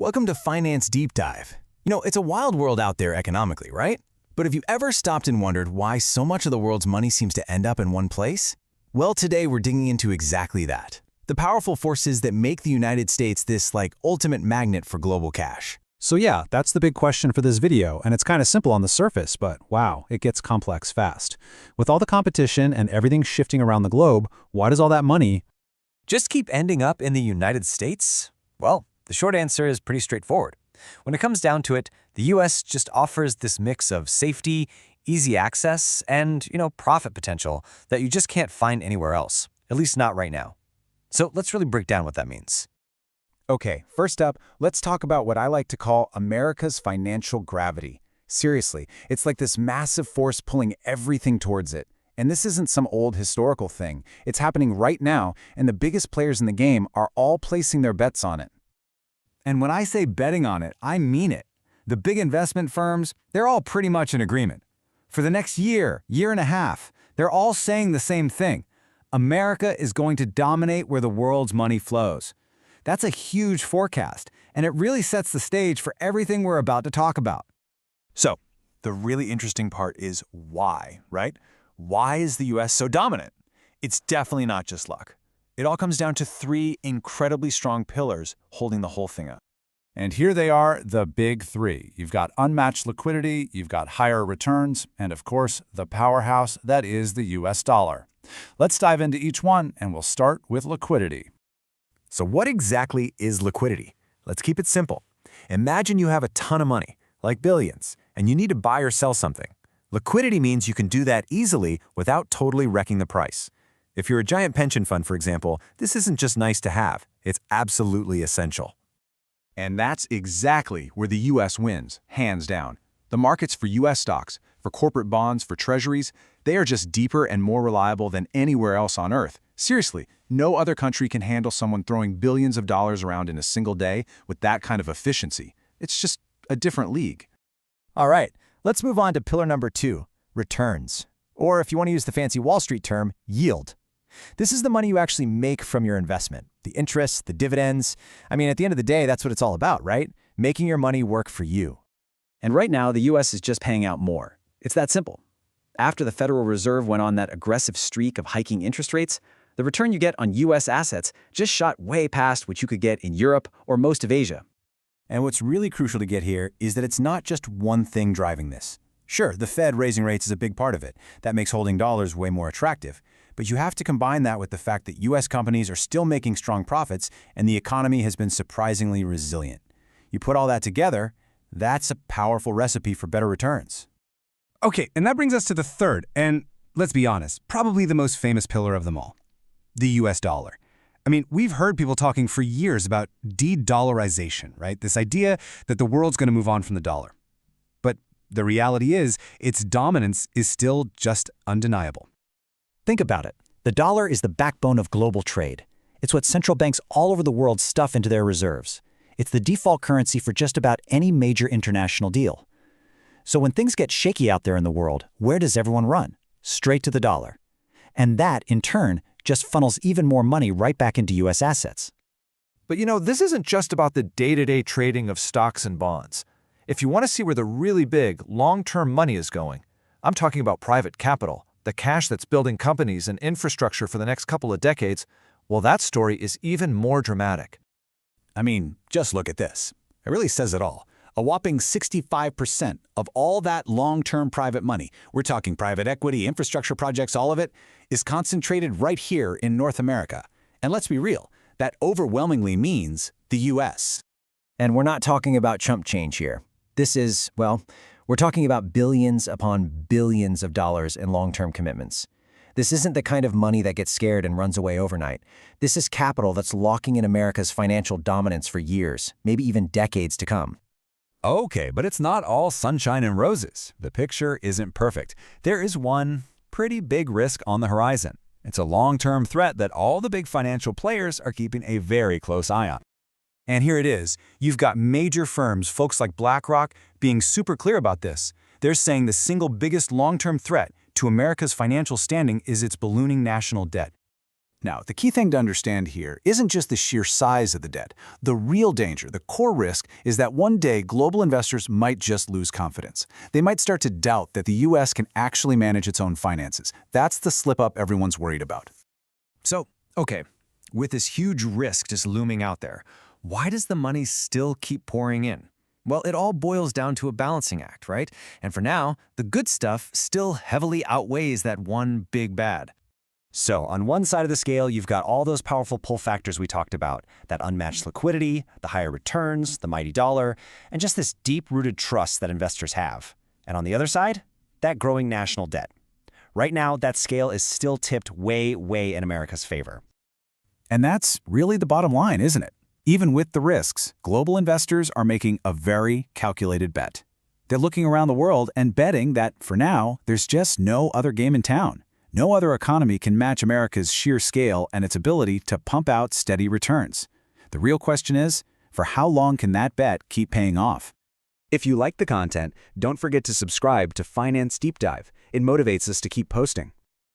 Welcome to Finance Deep Dive. It's a wild world out there economically, right? But have you ever stopped and wondered why so much of the world's money seems to end up in one place? Well, today we're digging into exactly that. The powerful forces that make the United States this, ultimate magnet for global cash. So yeah, that's the big question for this video, and it's kind of simple on the surface, but wow, it gets complex fast. With all the competition and everything shifting around the globe, why does all that money just keep ending up in the United States? Well, the short answer is pretty straightforward. When it comes down to it, the US just offers this mix of safety, easy access, and, profit potential that you just can't find anywhere else, at least not right now. So let's really break down what that means. Okay, first up, let's talk about what I like to call America's financial gravity. Seriously, it's like this massive force pulling everything towards it. And this isn't some old historical thing. It's happening right now, and the biggest players in the game are all placing their bets on it. And when I say betting on it, I mean it. The big investment firms, they're all pretty much in agreement. For the next year and a half, they're all saying the same thing. America is going to dominate where the world's money flows. That's a huge forecast, and it really sets the stage for everything we're about to talk about. So, the really interesting part is why, right? Why is the US so dominant? It's definitely not just luck. It all comes down to three incredibly strong pillars holding the whole thing up. And here they are, the big three. You've got unmatched liquidity, you've got higher returns, and of course, the powerhouse that is the US dollar. Let's dive into each one, and we'll start with liquidity. So what exactly is liquidity? Let's keep it simple. Imagine you have a ton of money, like billions, and you need to buy or sell something. Liquidity means you can do that easily without totally wrecking the price. If you're a giant pension fund, for example, this isn't just nice to have, it's absolutely essential. And that's exactly where the US wins, hands down. The markets for US stocks, for corporate bonds, for treasuries, they are just deeper and more reliable than anywhere else on Earth. Seriously, no other country can handle someone throwing billions of dollars around in a single day with that kind of efficiency. It's just a different league. All right, let's move on to pillar number 2, returns. Or if you want to use the fancy Wall Street term, yield. This is the money you actually make from your investment, the interest, the dividends. At the end of the day, that's what it's all about, right? Making your money work for you. And right now, the US is just paying out more. It's that simple. After the Federal Reserve went on that aggressive streak of hiking interest rates, the return you get on US assets just shot way past what you could get in Europe or most of Asia. And what's really crucial to get here is that it's not just one thing driving this. Sure, the Fed raising rates is a big part of it. That makes holding dollars way more attractive. But you have to combine that with the fact that US companies are still making strong profits and the economy has been surprisingly resilient. You put all that together, that's a powerful recipe for better returns. Okay, and that brings us to the third, and let's be honest, probably the most famous pillar of them all, the US dollar. We've heard people talking for years about de-dollarization, right? This idea that the world's going to move on from the dollar. But the reality is, its dominance is still just undeniable. Think about it. The dollar is the backbone of global trade. It's what central banks all over the world stuff into their reserves. It's the default currency for just about any major international deal. So when things get shaky out there in the world, where does everyone run? Straight to the dollar. And that, in turn, just funnels even more money right back into US assets. But this isn't just about the day-to-day trading of stocks and bonds. If you want to see where the really big, long-term money is going, I'm talking about private capital, the cash that's building companies and infrastructure for the next couple of decades. Well, that story is even more dramatic. Just look at this. It really says it all. A whopping 65% of all that long-term private money, we're talking private equity, infrastructure projects, all of it, is concentrated right here in North America. And let's be real, that overwhelmingly means the US. And we're not talking about chump change here. This is, we're talking about billions upon billions of dollars in long-term commitments. This isn't the kind of money that gets scared and runs away overnight. This is capital that's locking in America's financial dominance for years, maybe even decades to come. Okay, but it's not all sunshine and roses. The picture isn't perfect. There is one pretty big risk on the horizon. It's a long-term threat that all the big financial players are keeping a very close eye on. And here it is. You've got major firms, folks like BlackRock, being super clear about this. They're saying the single biggest long-term threat to America's financial standing is its ballooning national debt. Now, the key thing to understand here isn't just the sheer size of the debt. The real danger, the core risk, is that one day global investors might just lose confidence. They might start to doubt that the U.S. can actually manage its own finances. That's the slip-up everyone's worried about. So, okay, with this huge risk just looming out there, why does the money still keep pouring in? Well, it all boils down to a balancing act, right? And for now, the good stuff still heavily outweighs that one big bad. So, on one side of the scale, you've got all those powerful pull factors we talked about, that unmatched liquidity, the higher returns, the mighty dollar, and just this deep-rooted trust that investors have. And on the other side, that growing national debt. Right now, that scale is still tipped way, way in America's favor. And that's really the bottom line, isn't it? Even with the risks, global investors are making a very calculated bet. They're looking around the world and betting that, for now, there's just no other game in town. No other economy can match America's sheer scale and its ability to pump out steady returns. The real question is, for how long can that bet keep paying off? If you like the content, don't forget to subscribe to Finance Deep Dive. It motivates us to keep posting.